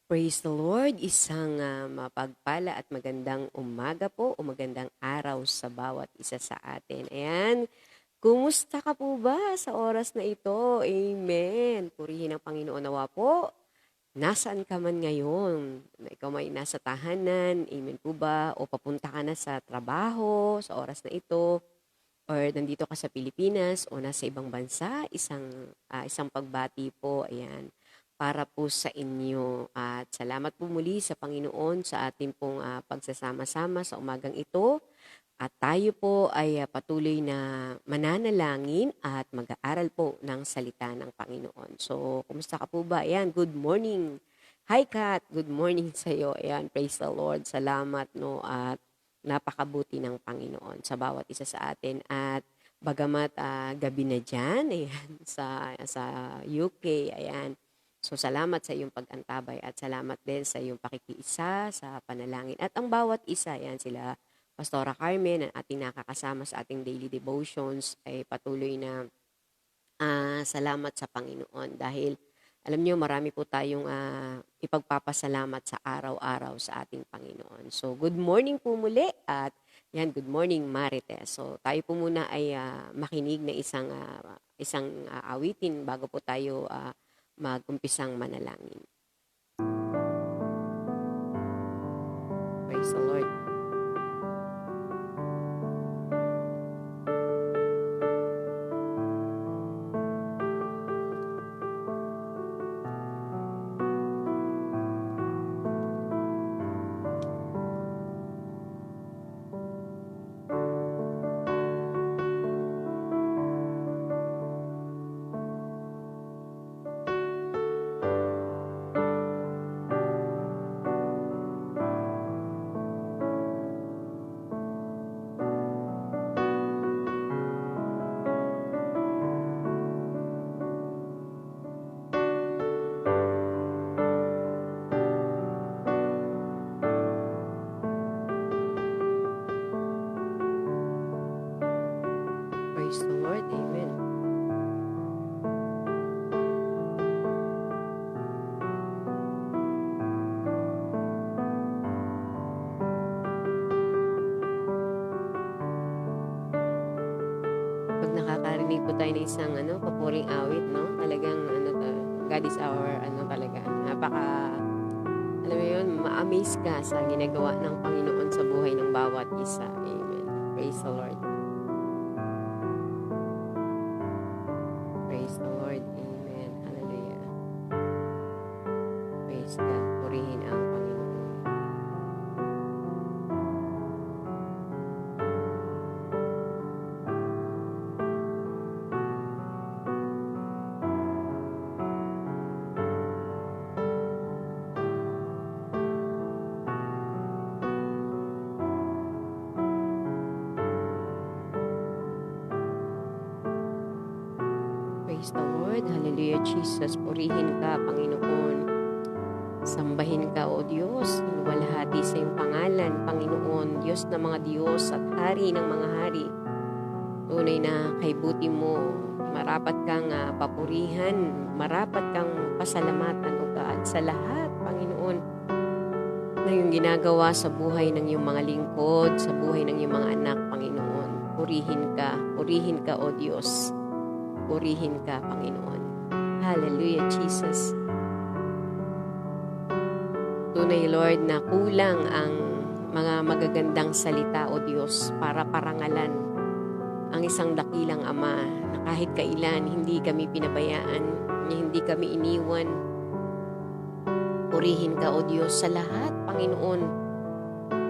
Praise the Lord, isang mapagpala at magandang umaga po o magandang araw sa bawat isa sa atin. Ayan, kumusta ka po ba sa oras na ito? Amen. Purihin ang Panginoon nawa po. Nasaan ka man ngayon? Na ikaw may nasa tahanan, amen po ba? O papunta ka na sa trabaho sa oras na ito? Or nandito ka sa Pilipinas o nasa ibang bansa, isang pagbati po, ayan, para po sa inyo. At salamat po muli sa Panginoon sa ating pong pagsasama-sama sa umagang ito. At tayo po ay patuloy na mananalangin at mag-aaral po ng salita ng Panginoon. So, kumusta ka po ba? Ayan, good morning. Hi Kat, good morning sa iyo. Ayan, praise the Lord. Salamat no at napakabuti ng Panginoon sa bawat isa sa atin. At bagamat gabi na diyan, ayan, sa UK, ayan. So salamat sa iyong pag-antabay at salamat din sa iyong pakikiisa sa panalangin. At ang bawat isa, ayan sila Pastora Carmen, ang ating nakakasama sa ating daily devotions, ay patuloy na salamat sa Panginoon dahil alam niyo marami po tayong ipagpapasalamat sa araw-araw sa ating Panginoon. So good morning po muli at yan, good morning Marites. So tayo po muna ay makinig na isang awitin bago po tayo mag-umpisang manalangin. Praise the Lord. Praise the Lord. Amen. Pag nakakarinig po tayo ng isang papuring awit, no? Talagang God is our talaga. Napaka alam mo yun, ma-amaze ka sa ginagawa ng Panginoon sa buhay ng bawat isa. Amen. Praise the Lord. Praise the Lord. Amen. Hallelujah. Praise God. Purihin ang Panginoon. Praise the Lord. Hallelujah, Jesus. Purihin ka, Panginoon. Sambahin ka, O Diyos. Luwalhati sa iyong pangalan, Panginoon. Diyos ng mga Diyos at Hari ng mga Hari. Tunay na kay buti mo. Marapat kang papurihan. Marapat kang pasalamatan, O God, sa lahat, Panginoon, na iyong ginagawa sa buhay ng iyong mga lingkod, sa buhay ng iyong mga anak, Panginoon. Purihin ka, O Diyos. Purihin ka, Panginoon. Hallelujah, Jesus. Tunay, Lord, na kulang ang mga magagandang salita, O Diyos, para parangalan ang isang dakilang Ama na kahit kailan hindi kami pinabayaan, hindi kami iniwan. Purihin ka, O Diyos, sa lahat, Panginoon,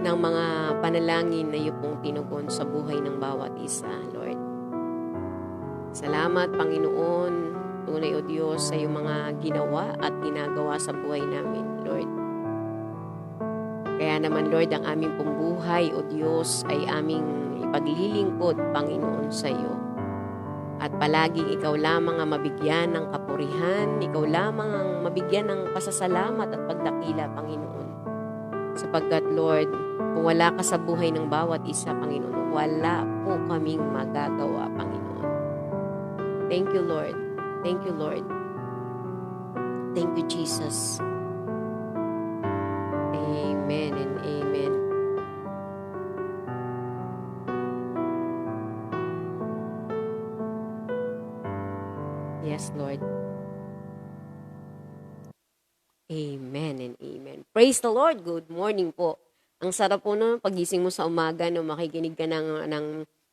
ng mga panalangin na iyo pong tinugon sa buhay ng bawat isa, Lord. Salamat, Panginoon, tunay, O Diyos, sa iyong mga ginawa at ginagawa sa buhay namin, Lord. Kaya naman, Lord, ang aming pong buhay, O Diyos, ay aming ipaglilingkod, Panginoon, sa iyo. At palaging ikaw lamang ang mabigyan ng kapurihan, ikaw lamang ang mabigyan ng pasasalamat at pagdakila, Panginoon. Sapagkat, Lord, kung wala ka sa buhay ng bawat isa, Panginoon, wala po kaming magagawa, Panginoon. Thank you, Lord. Thank you, Lord. Thank you, Jesus. Lord. Amen and amen. Praise the Lord. Good morning po. Ang sarap po no, pagising mo sa umaga no, makikinig ka ng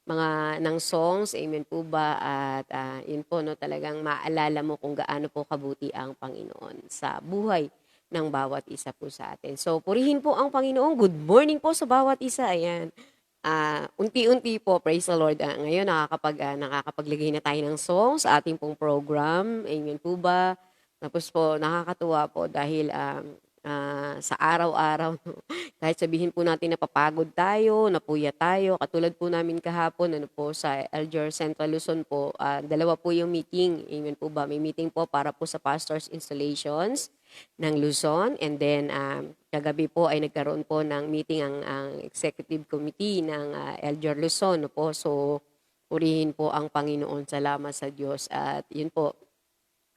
mga ng songs. Amen po ba? At yun po no, talagang maalala mo kung gaano po kabuti ang Panginoon sa buhay ng bawat isa po sa atin. So, purihin po ang Panginoon. Good morning po sa bawat isa. Ayan. Unti-unti po, praise the Lord. Ngayon, nakakapaglagay na tayo ng song sa ating pong program. Amen po ba? Tapos po, nakakatuwa po dahil sa araw-araw, kahit sabihin po natin napapagod tayo, napuya tayo, katulad po namin kahapon, ano po, sa Elger Central Luzon po, dalawa po yung meeting. Amen po ba? May meeting po para po sa pastors installations ng Luzon. And then, kagabi po ay nagkaroon po ng meeting ang executive committee ng Elger Luzon. No po? So, purihin po ang Panginoon. Salamat sa Diyos. At yun po,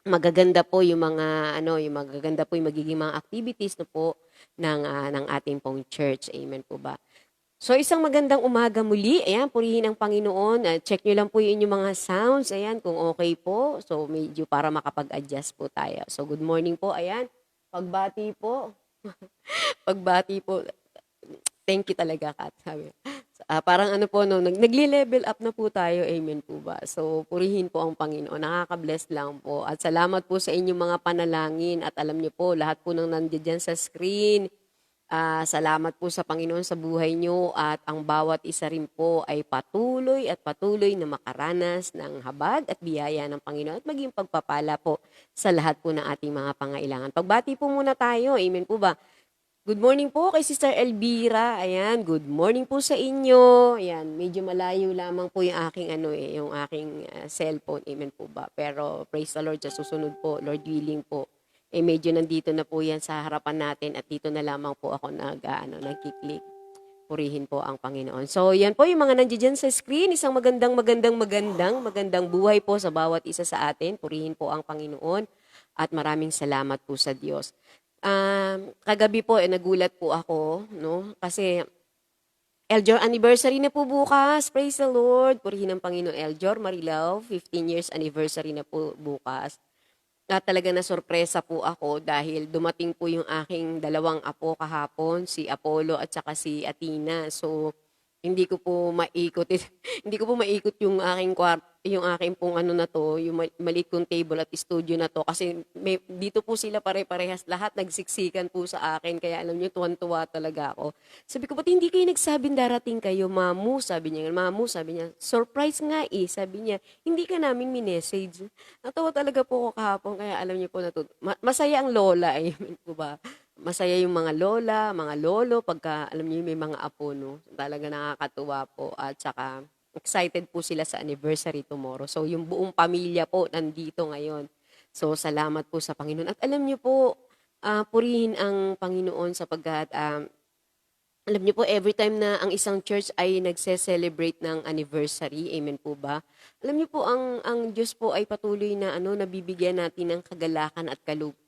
magaganda po yung mga magaganda po yung magiging mga activities na po ng ating pong church. Amen po ba? So isang magandang umaga muli. Ayan, purihin ang Panginoon. Check nyo lang po yung inyong mga sounds. Ayan, kung okay po. So medyo para makapag-adjust po tayo. So good morning po. Ayan, pagbati po. Pagbati po. Thank you talaga, Kat. Sabi. Parang ano po, no, nagle-level up na po tayo. Amen po ba? So, purihin po ang Panginoon. Nakaka-bless lang po. At salamat po sa inyong mga panalangin. At alam niyo po, lahat po ng nandiyan sa screen, salamat po sa Panginoon sa buhay niyo. At ang bawat isa rin po ay patuloy at patuloy na makaranas ng habag at biyaya ng Panginoon. At maging pagpapala po sa lahat po ng ating mga pangailangan. Pagbati po muna tayo. Amen po ba? Good morning po kay Sister Elvira. Ayan, good morning po sa inyo. Ayan, medyo malayo lamang po yung aking yung aking cellphone. Amen po ba? Pero praise the Lord, sa susunod po, Lord willing po. Medyo nandito na po yan sa harapan natin at dito na lamang po ako nagkiklik. Purihin po ang Panginoon. So, yan po yung mga nandiyan sa screen. Isang magandang buhay po sa bawat isa sa atin. Purihin po ang Panginoon at maraming salamat po sa Diyos. Kagabi po, nagulat po ako, no? Kasi Eljor anniversary na po bukas. Praise the Lord. Purihin ang Panginoon. Eljor Marilao, 15 years anniversary na po bukas. At talaga na sorpresa po ako dahil dumating po yung aking dalawang apo kahapon, si Apollo at saka si Athena. So, hindi ko po maikot hindi ko po maikot yung aking yung aking pong na to, yung maliit kong table at studio na to kasi dito po sila pare-parehas lahat nagsiksikan po sa akin kaya alam niyo tuwan-tuwa talaga ako. Sabi ko, "Ba't hindi kayo nagsabing darating kayo, Mamu?" Sabi niya. "Mamu," sabi niya, "surprise nga eh." Sabi niya, "Hindi ka namin minessage." Natawa talaga po ako kahapon kaya alam niyo po masaya ang lola eh, po ba? Masaya yung mga lola, mga lolo, pagka alam niyo may mga apo, no? Talaga nakakatuwa po at saka excited po sila sa anniversary tomorrow. So yung buong pamilya po nandito ngayon. So salamat po sa Panginoon. At alam niyo po, purihin ang Panginoon sapagkat alam niyo po every time na ang isang church ay nagse-celebrate ng anniversary, amen po ba? Alam niyo po ang Diyos po ay patuloy na nabibigyan natin ng kagalakan at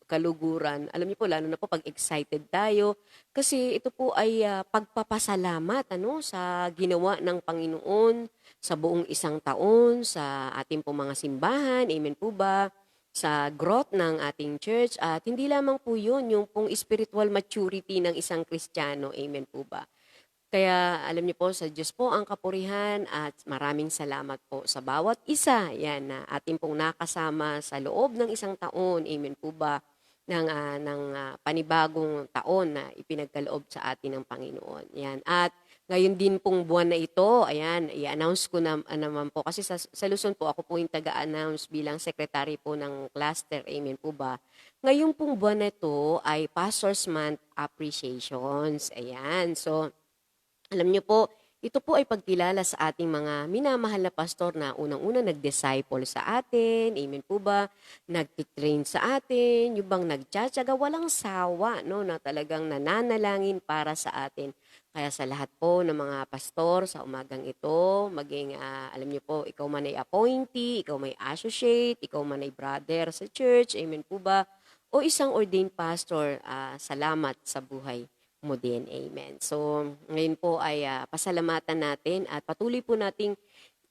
kaluguran. Alam niyo po lalo na po pag excited tayo kasi ito po ay pagpapasalamat sa ginawa ng Panginoon sa buong isang taon sa ating po mga simbahan. Amen po ba? Sa growth ng ating church at hindi lamang po 'yun yung pong spiritual maturity ng isang Kristiyano. Amen po ba? Kaya alam niyo po sa Diyos po ang kapurihan at maraming salamat po sa bawat isa yan na ating pong nakasama sa loob ng isang taon. Amen po ba? Ng panibagong taon na ipinagkaloob sa atin ng Panginoon. Yan. At ngayon din pong buwan na ito, ayan, i-announce ko na naman po kasi sa Luzon po ako po yung taga-announce bilang secretary po ng cluster. Amen po ba? Ngayon pong buwan na ito ay Pastors Month Appreciations. Ayan. So, alam niyo po, ito po ay pagkilala sa ating mga minamahal na pastor na unang-una nag-disciple sa atin, amen po ba? Nag-train sa atin, yung bang nagtsatsaga, walang sawa, no, na talagang nananalangin para sa atin. Kaya sa lahat po ng mga pastor sa umagang ito, maging, alam niyo po, ikaw man ay appointee, ikaw may associate, ikaw man ay brother sa church, amen po ba? O isang ordained pastor, salamat sa buhay mo din. Amen. So, ngayon po ay pasalamatan natin at patuloy po nating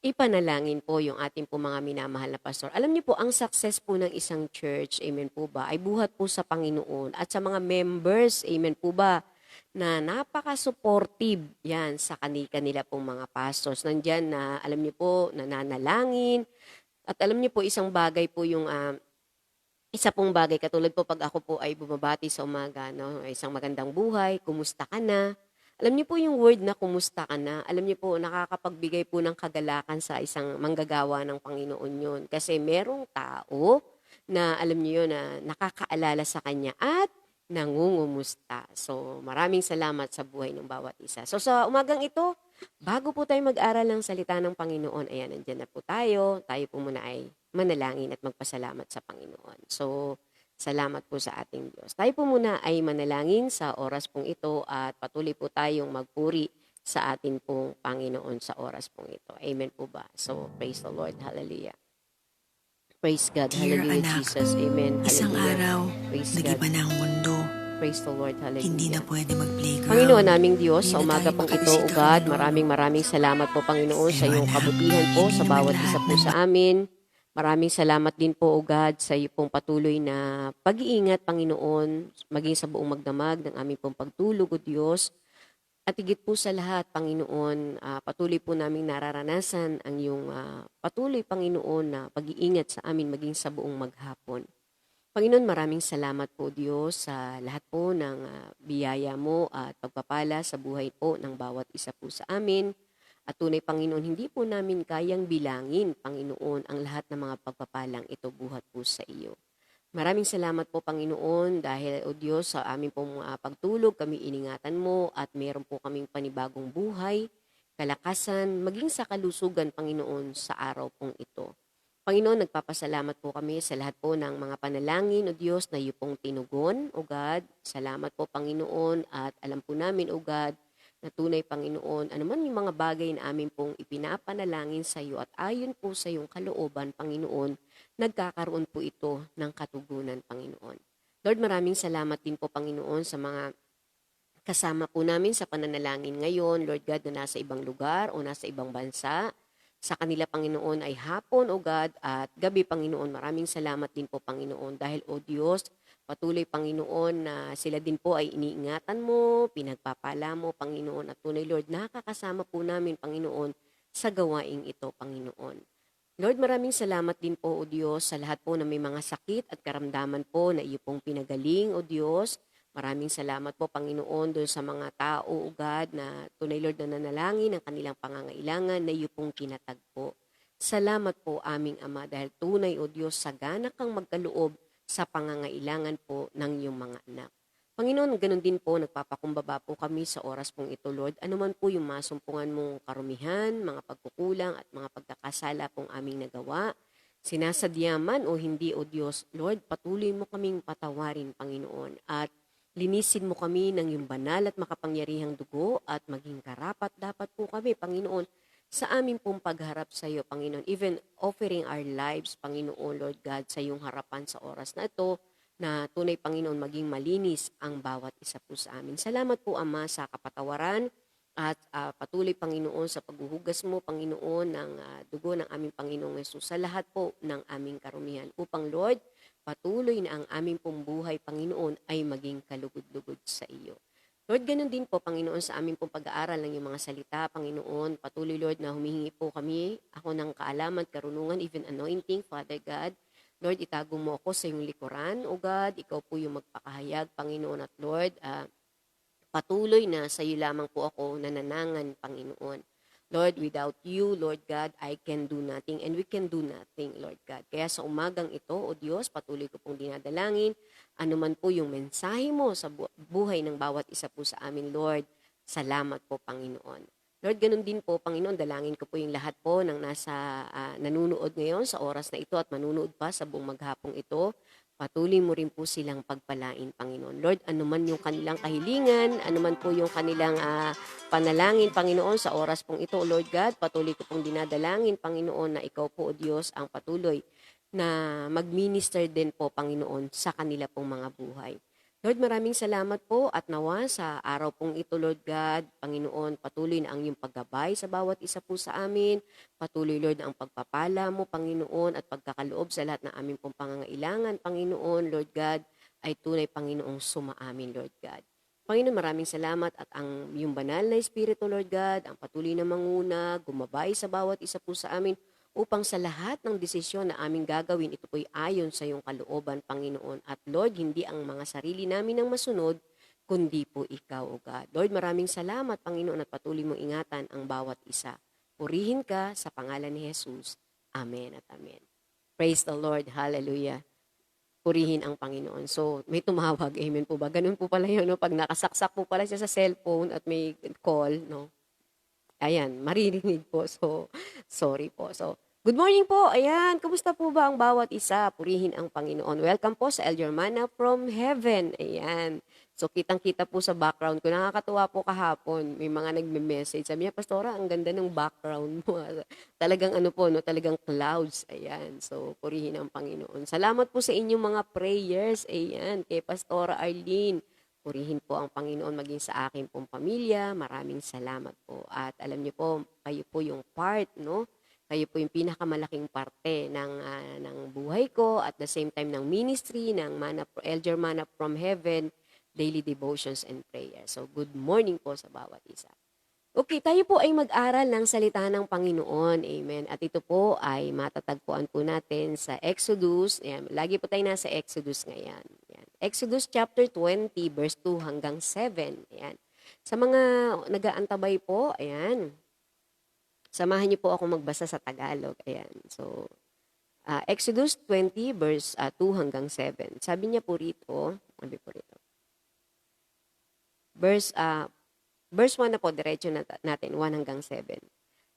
ipanalangin po yung ating po mga minamahal na pastor. Alam niyo po, ang success po ng isang church, amen po ba, ay buhat po sa Panginoon at sa mga members, amen po ba, na napaka-supportive yan sa kanila pong mga pastors. Nandyan na, alam niyo po, nananalangin. At alam niyo po, isa pong bagay, katulad po pag ako po ay bumabati sa umaga, no, isang magandang buhay, kumusta ka na? Alam niyo po yung word na kumusta ka na, alam niyo po nakakapagbigay po ng kagalakan sa isang manggagawa ng Panginoon yun. Kasi merong tao na alam niyo yun na nakakaalala sa kanya at nangungumusta. So maraming salamat sa buhay ng bawat isa. So sa umagang ito, bago po tayo mag-aral ng salita ng Panginoon, ayan, nandiyan na po tayo. Tayo po muna ay manalangin at magpasalamat sa Panginoon. So, salamat po sa ating Diyos. Tayo po muna ay manalangin sa oras pong ito at patuloy po tayong magpuri sa atin pong Panginoon sa oras pong ito. Amen po ba? So, praise the Lord. Hallelujah. Praise God. Dear Hallelujah, anak, Jesus. Amen. isang Hallelujah. araw, Praise God. nag-iba na ang mundo. Praise the Lord. Hindi na Hallelujah. pwede mag-playground. Panginoon naming Diyos, Hindi sa na umaga tayo pong ito, O makabisita God, kay Lolo. maraming salamat po, Panginoon, sa Pero iyong anak, kabutihan po hindi sa naman bawat lahat isa po ng sa amin. Maraming salamat din po, O God, sa iyo pong patuloy na pag-iingat, Panginoon, maging sa buong magdamag ng aming pong pagtulog, O Diyos. At higit po sa lahat, Panginoon, patuloy po naming nararanasan ang iyong patuloy, Panginoon, na pag-iingat sa amin maging sa buong maghapon. Panginoon, maraming salamat po, Diyos, sa lahat po ng biyaya mo at pagpapala sa buhay po ng bawat isa po sa amin. At tunay, Panginoon, hindi po namin kayang bilangin, Panginoon, ang lahat ng mga pagpapalang ito buhat po sa iyo. Maraming salamat po, Panginoon, dahil, O Diyos, sa aming pong pagtulog, kami iningatan mo at meron po kaming panibagong buhay, kalakasan, maging sa kalusugan, Panginoon, sa araw pong ito. Panginoon, nagpapasalamat po kami sa lahat po ng mga panalangin, O Diyos, na iyo pong tinugon, O God. Salamat po, Panginoon, at alam po namin, O God, na tunay, Panginoon, anuman yung mga bagay na amin pong ipinapanalangin sa iyo at ayon po sa iyong kalooban, Panginoon, nagkakaroon po ito ng katugunan, Panginoon. Lord, maraming salamat din po, Panginoon, sa mga kasama po namin sa pananalangin ngayon, Lord God, na nasa ibang lugar o nasa ibang bansa. Sa kanila, Panginoon, ay hapon, O God, at gabi, Panginoon. Maraming salamat din po, Panginoon, dahil, O Diyos, patuloy, Panginoon, na sila din po ay iniingatan mo, pinagpapala mo, Panginoon, at tunay, Lord, nakakasama po namin, Panginoon, sa gawaing ito, Panginoon. Lord, maraming salamat din po, O Diyos, sa lahat po na may mga sakit at karamdaman po na iyo pong pinagaling, O Diyos. Maraming salamat po, Panginoon, doon sa mga tao, O God, na tunay, Lord, na nanalangin ang kanilang pangangailangan na iyo pong kinatagpo. Salamat po, aming Ama, dahil tunay, O Diyos, sagana kang magkaloob sa pangangailangan po ng iyong mga anak. Panginoon, ganun din po, nagpapakumbaba po kami sa oras pong ito, Lord. Ano man po yung masumpungan mong karumihan, mga pagkukulang at mga pagkakasala pong aming nagawa, sinasadya man o hindi, O Diyos, Lord, patuloy mo kaming patawarin, Panginoon, at linisin mo kami ng iyong banal at makapangyarihang dugo at maging karapat dapat po kami, Panginoon, sa aming pong pagharap sa iyo, Panginoon. Even offering our lives, Panginoon, Lord God, sa iyong harapan sa oras na ito, na tunay, Panginoon, maging malinis ang bawat isa po sa amin. Salamat po, Ama, sa kapatawaran at patuloy, Panginoon, sa paghuhugas mo, Panginoon, ng dugo ng aming Panginoong Yesus sa lahat po ng aming karumihan. Upang, Lord, patuloy na ang aming pong buhay, Panginoon, ay maging kalugod-lugod sa iyo. Lord, ganun din po, Panginoon, sa aming pong pag-aaral ng iyong mga salita, Panginoon. Patuloy, Lord, na humihingi po kami, ako ng kaalaman, karunungan, even anointing, Father God. Lord, itago mo ako sa iyong likuran, O God. Ikaw po yung magpakahayag, Panginoon at Lord. Patuloy na sa iyo lamang po ako nananangan, Panginoon. Lord, without you, Lord God, I can do nothing and we can do nothing, Lord God. Kaya sa umagang ito, O Diyos, patuloy ko pong dinadalangin, anuman po yung mensahe mo sa buhay ng bawat isa po sa amin, Lord. Salamat po, Panginoon. Lord, ganun din po, Panginoon, dalangin ko po yung lahat po ng nanunood ngayon sa oras na ito at manunood pa sa buong maghapong ito. Patuloy mo rin po silang pagpalain, Panginoon. Lord, anuman yung kanilang kahilingan, anuman po yung kanilang panalangin, Panginoon, sa oras pong ito, Lord God, patuloy ko pong dinadalangin, Panginoon, na ikaw po, O Diyos, ang patuloy na mag-minister din po, Panginoon, sa kanila pong mga buhay. Lord, maraming salamat po at nawa sa araw pong ito, Lord God, Panginoon, patuloy na ang iyong paggabay sa bawat isa po sa amin. Patuloy, Lord, na ang pagpapala mo, Panginoon, at pagkakaloob sa lahat ng aming pong pangangailangan, Panginoon, Lord God, ay tunay, Panginoong sumaamin, Lord God. Panginoon, maraming salamat at ang iyong banal na Espiritu, Lord God, ang patuloy na manguna, gumabay sa bawat isa po sa amin, upang sa lahat ng desisyon na aming gagawin, ito po'y ayon sa iyong kalooban, Panginoon. At Lord, hindi ang mga sarili namin ang masunod, kundi po ikaw, O God. Lord, maraming salamat, Panginoon, at patuloy mong ingatan ang bawat isa. Purihin ka sa pangalan ni Jesus. Amen at amen. Praise the Lord. Hallelujah. Purihin ang Panginoon. So, may tumawag. Amen po ba? Ganun po pala yun, no? Pag nakasaksak po pala siya sa cellphone at may call, no? Ayan, maririnig po. So, sorry po. So, good morning po. Ayan, kumusta po ba ang bawat isa? Purihin ang Panginoon. Welcome po sa El Germana from Heaven. Ayan. So, kitang-kita po sa background ko. Nakakatuwa po kahapon. May mga nagme-message. Sabi niya, Pastora, ang ganda ng background mo. Talagang ano po, no? Talagang clouds. Ayan. So, purihin ang Panginoon. Salamat po sa inyong mga prayers. Ayan. Kay Pastora Arlene. Purihin po ang Panginoon maging sa akin pong pamilya. Maraming salamat po. At alam niyo po, kayo po yung part, no? Kayo po yung pinakamalaking parte ng buhay ko at the same time ng ministry ng Elder Manna from Heaven, daily devotions and prayer. So good morning po sa bawat isa. Okay, tayo po ay mag-aral ng salita ng Panginoon. Amen. At ito po ay matatagpuan po natin sa Exodus. Ayan, lagi po tayo nasa Exodus ngayon. Ayan. Exodus chapter 20 verse 2 hanggang 7. Ayan. Sa mga nag-aantabay po, ayan. Samahan niyo po ako magbasa sa Tagalog. Ayan. So, Exodus 20 verse 2 hanggang 7. Sabi niya po rito, Verse 1 na po, diretso natin, 1 hanggang 7.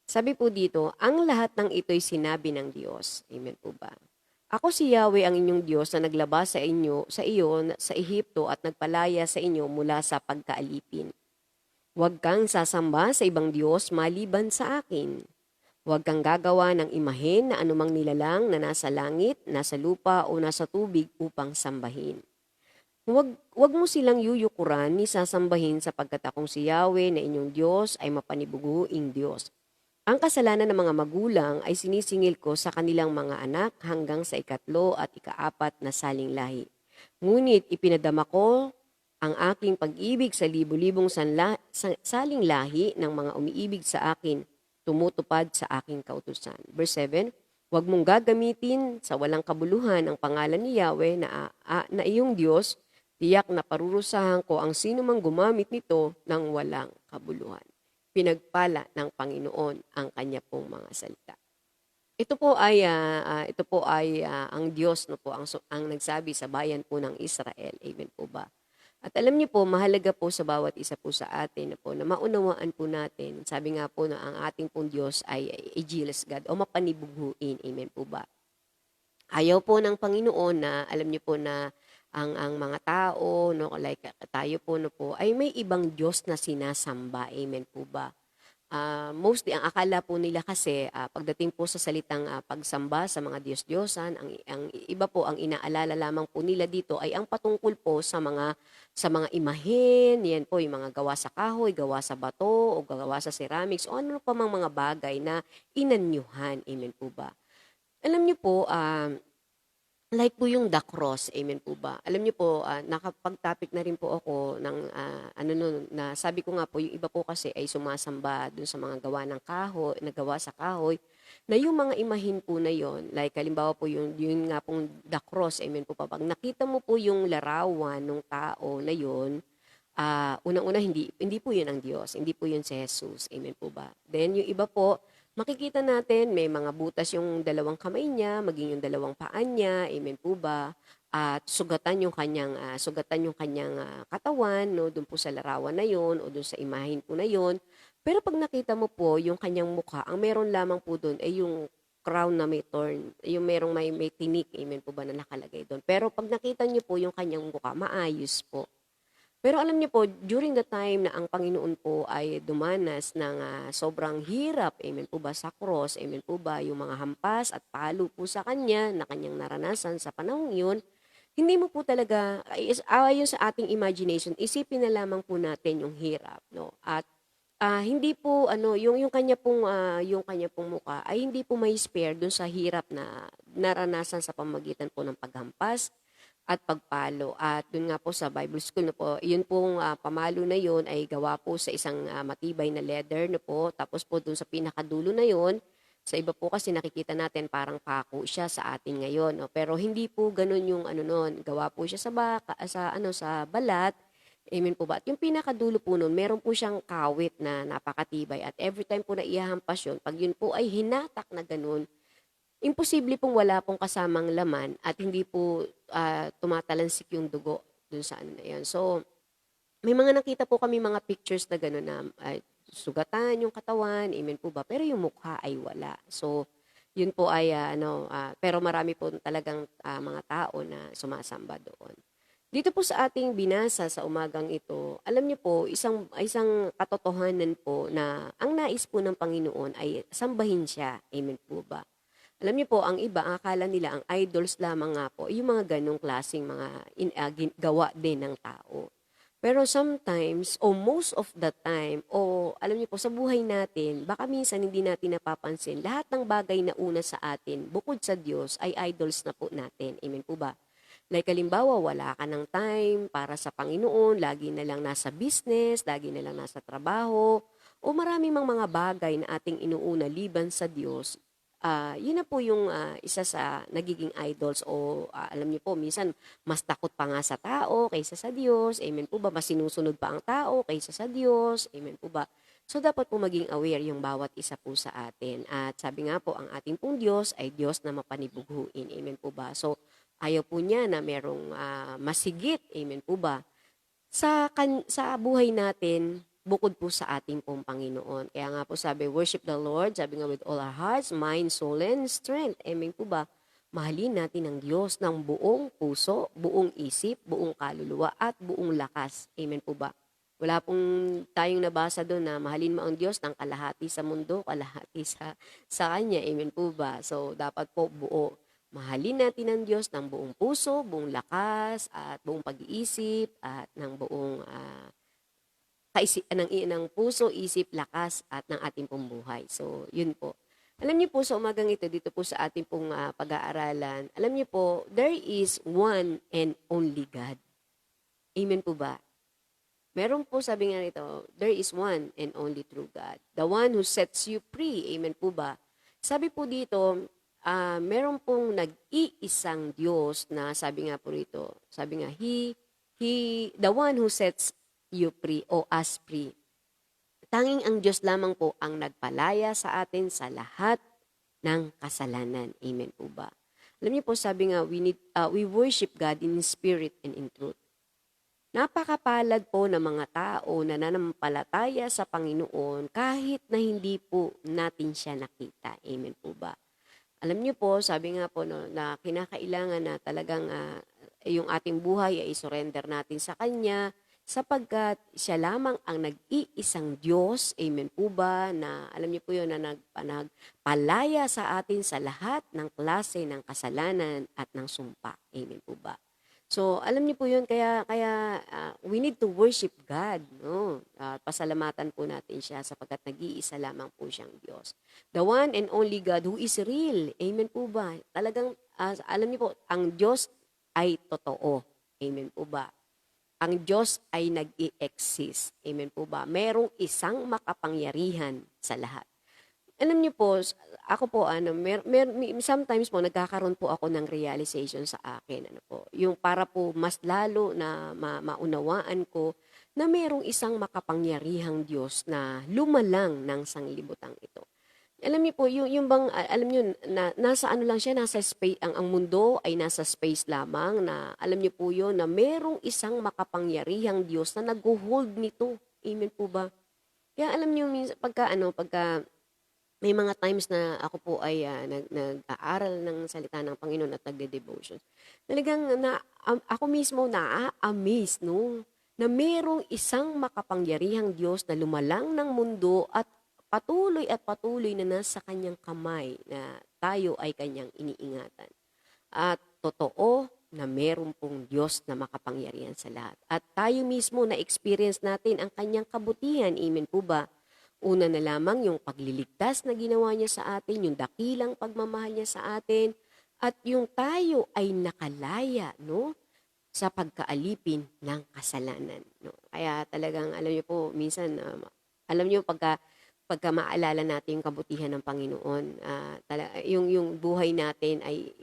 Sabi po dito, ang lahat ng ito'y sinabi ng Diyos. Amen po ba? Ako si Yahweh ang inyong Diyos na naglabas sa iyo sa Ehipto at nagpalaya sa inyo mula sa pagkaalipin. Huwag kang sasamba sa ibang Diyos maliban sa akin. Huwag kang gagawa ng imahen na anumang nilalang na nasa langit, nasa lupa o nasa tubig upang sambahin. Huwag mo silang yuyukuran ni sasambahin sapagkat akong si Yahweh na inyong Diyos ay mapanibuguing Diyos. Ang kasalanan ng mga magulang ay sinisingil ko sa kanilang mga anak hanggang sa ikatlo at ikaapat na saling lahi. Ngunit ipinadama ko ang aking pag-ibig sa libu-libong saling lahi ng mga umiibig sa akin, tumutupad sa aking kautusan. Verse 7, huwag mong gagamitin sa walang kabuluhan ang pangalan ni Yahweh na iyong Diyos. Tiyak na parurusahan ko ang sino mang gumamit nito ng walang kabuluhan. Pinagpala ng Panginoon ang kanya pong mga salita. Ito po ay ang Diyos no po ang nagsabi sa bayan po ng Israel. Amen po ba? At alam niyo po, mahalaga po sa bawat isa po sa atin na maunawaan po natin. Sabi nga po na ang ating pong Diyos ay a jealous God o mapanibughuin. Amen po ba? Ayaw po ng Panginoon na alam niyo po na ang mga tao, no, like tayo po, no po, ay may ibang Diyos na sinasamba. Amen po ba? Mostly, ang akala po nila kasi, pagdating po sa salitang pagsamba sa mga Diyos-Diyosan, ang iba po, ang inaalala lamang po nila dito ay ang patungkol po sa mga imahen, yan po, yung mga gawa sa kahoy, gawa sa bato, o gawa sa ceramics, o ano pa mang mga bagay na inanyuhan. Amen po ba? Alam niyo po, like po yung The Cross, amen po ba? Alam niyo po, nakapag-topic na rin po ako ng na sabi ko nga po, yung iba po kasi ay sumasamba dun sa mga gawa ng kahoy, nagawa sa kahoy, na yung mga imahin po na yon, like halimbawa po yun nga pong The Cross, amen po pa. Pag nakita mo po yung larawan ng tao na yon, unang-una hindi po yun ang Diyos, hindi po yun si Jesus, amen po ba? Then yung iba po, makikita natin may mga butas yung dalawang kamay niya, maging yung dalawang paa niya, amen po ba? At sugatan yung kanyang katawan, no, doon po sa larawan na yon o doon sa imahin po na yon. Pero pag nakita mo po yung kanyang mukha, ang meron lamang po doon ay yung crown na may thorn, yung merong may tinik, amen po ba, na nakalagay doon. Pero pag nakita niyo po yung kanyang mukha, maayos po. Pero alam niyo po, during the time na ang Panginoon po ay dumanas ng sobrang hirap, amen po ba, sa cross, amen po ba, yung mga hampas at palo po sa kanya na kanyang naranasan sa panahong yun, hindi mo po talaga ayon sa ating imagination, isipin na lamang po natin yung hirap 'no, at hindi po ano, yung kanya pong mukha ay hindi po mai-spare dun sa hirap na naranasan sa pamamagitan po ng paghampas at pagpalo. At dun nga po sa Bible school na po, yun pong, pamalo na yun ay gawa po sa isang, matibay na leather na po. Tapos po dun sa pinakadulo na yun, sa iba po kasi nakikita natin parang pako siya sa atin ngayon 'no, pero hindi po ganun yung ano nun, gawa po siya sa balat. Amen po ba? At yung pinakadulo po nun meron po siyang kawit na napakatibay at every time po na ihahampas yun, 'pag yun po ay hinatak na gano'n, imposible pong wala pong kasamang laman at hindi po, tumatalansik yung dugo dun sa ano na yun. So, may mga nakita po kami mga pictures na gano'n na, sugatan yung katawan, amen po ba, pero yung mukha ay wala. So, yun po ay, pero marami po talagang, mga tao na sumasamba doon. Dito po sa ating binasa sa umagang ito, alam niyo po isang katotohanan po na ang nais po ng Panginoon ay sambahin siya, amen po ba? Alam niyo po ang iba ang akala nila ang idols lamang nga po yung mga ganong klaseng mga gawa din ng tao. Pero sometimes o most of the time o alam niyo po sa buhay natin, baka minsan hindi natin napapansin lahat ng bagay na una sa atin bukod sa Diyos ay idols na po natin, amen po ba? Like halimbawa, wala ka ng time para sa Panginoon, lagi na lang nasa business, lagi na lang nasa trabaho, o maraming mga bagay na ating inuuna liban sa Diyos. Yun na po yung isa sa nagiging idols o alam niyo po, minsan mas takot pa nga sa tao kaysa sa Diyos. Amen po ba? Mas sinusunod pa ang tao kaysa sa Diyos. Amen po ba? So dapat po maging aware yung bawat isa po sa atin. At sabi nga po, ang ating pong Diyos ay Diyos na mapanibughuin. Amen po ba? So ayaw po niya na merong masigit, amen po ba, sa buhay natin bukod po sa ating pong Panginoon. Kaya nga po sabi, worship the Lord, sabi nga with all our hearts, mind, soul, and strength. Amen po ba? Mahalin natin ang Diyos ng buong puso, buong isip, buong kaluluwa, at buong lakas. Amen po ba? Wala pong tayong nabasa doon na mahalin mo ang Diyos ng kalahati sa mundo, kalahati sa Kanya. Amen po ba? So, dapat po buo. Mahalin natin ang Diyos ng buong puso, buong lakas, at buong pag-iisip, at ng buong ng puso, isip, lakas, at ng ating pong buhay. So, yun po. Alam niyo po, sa umagang ito, dito po sa ating pong pag-aaralan, alam niyo po, there is one and only God. Amen po ba? Meron po sabi nga nito, there is one and only true God. The one who sets you free. Amen po ba? Sabi po dito, meron pong nag-iisang Diyos na sabi nga po rito, sabi nga, the one who sets you free o us free. Tanging ang Diyos lamang po ang nagpalaya sa atin sa lahat ng kasalanan. Amen po ba? Alam niyo po, sabi nga, we worship God in spirit and in truth. Napakapalad po ng mga tao na nananampalataya sa Panginoon kahit na hindi po natin siya nakita. Amen po ba? Alam niyo po, sabi nga po no, na kinakailangan na talagang yung ating buhay ay surrender natin sa Kanya sapagkat siya lamang ang nag-iisang Diyos, amen po ba, na alam niyo po yun na nagpalaya sa atin sa lahat ng klase ng kasalanan at ng sumpa. Amen po ba? So, alam niyo po 'yun kaya we need to worship God, no? Pasalamatan po natin siya sapagkat nag-iisa lamang po siyang Diyos. The one and only God who is real. Amen po ba? Talagang alam niyo po, ang Diyos ay totoo. Amen po ba? Ang Diyos ay nag-i-exist. Amen po ba? Merong isang makapangyarihan sa lahat. Alam niyo po, ako po sometimes po nagkakaroon po ako ng realization sa akin ano po, yung para po mas lalo na maunawaan ko na merong isang makapangyarihang Diyos na lumalang ng sanglibutang ito. Alam niyo po yung bang alam niyo na nasa ano lang siya, nasa space ang mundo ay nasa space lamang na alam niyo po yun na merong isang makapangyarihang Diyos na nagho-hold nito. Amen po ba? Kaya alam niyo minsan pagka may mga times na ako po ay nag-aaral ng salita ng Panginoon at nagde-devotion. Talagang ako mismo na-amaze no, na merong isang makapangyarihang Diyos na lumalang ng mundo at patuloy na nasa kanyang kamay na tayo ay kanyang iniingatan. At totoo, na meron pong Diyos na makapangyarihan sa lahat. At tayo mismo na-experience natin ang kanyang kabutihan. Amen po ba? Una na lamang yung pagliligtas na ginawa niya sa atin, yung dakilang pagmamahal niya sa atin, at yung tayo ay nakalaya, no? Sa pagkaalipin ng kasalanan, no? Kaya talagang alam niyo po minsan alam niyo pagka maalala natin yung kabutihan ng Panginoon, yung buhay natin ay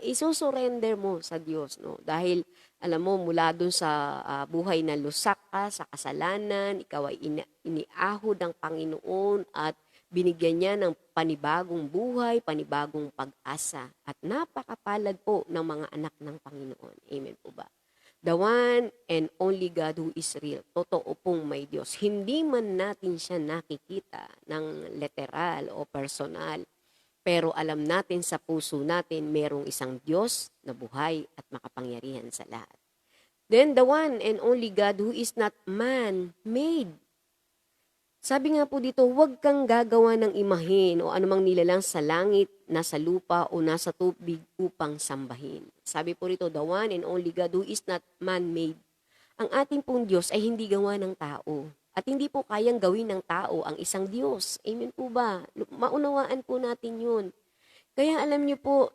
isusurrender mo sa Diyos, no? Dahil alam mo mula dun sa buhay na lusak ka sa kasalanan, ikaw ay iniahod ng Panginoon at binigyan niya ng panibagong buhay, panibagong pag-asa. At napakapalad po ng mga anak ng Panginoon. Amen po ba? The one and only God who is real. Totoo pong may Diyos. Hindi man natin siya nakikita ng literal o personal, pero alam natin sa puso natin merong isang Diyos na buhay at makapangyarihan sa lahat. Then the one and only God who is not man-made. Sabi nga po dito, huwag kang gagawa ng imahen o anumang nilalang sa langit, nasa lupa o nasa tubig upang sambahin. Sabi po rito, the one and only God who is not man-made. Ang ating pong Diyos ay hindi gawa ng tao. At hindi po kayang gawin ng tao ang isang Diyos. Amen po ba? Maunawaan po natin yun. Kaya alam niyo po,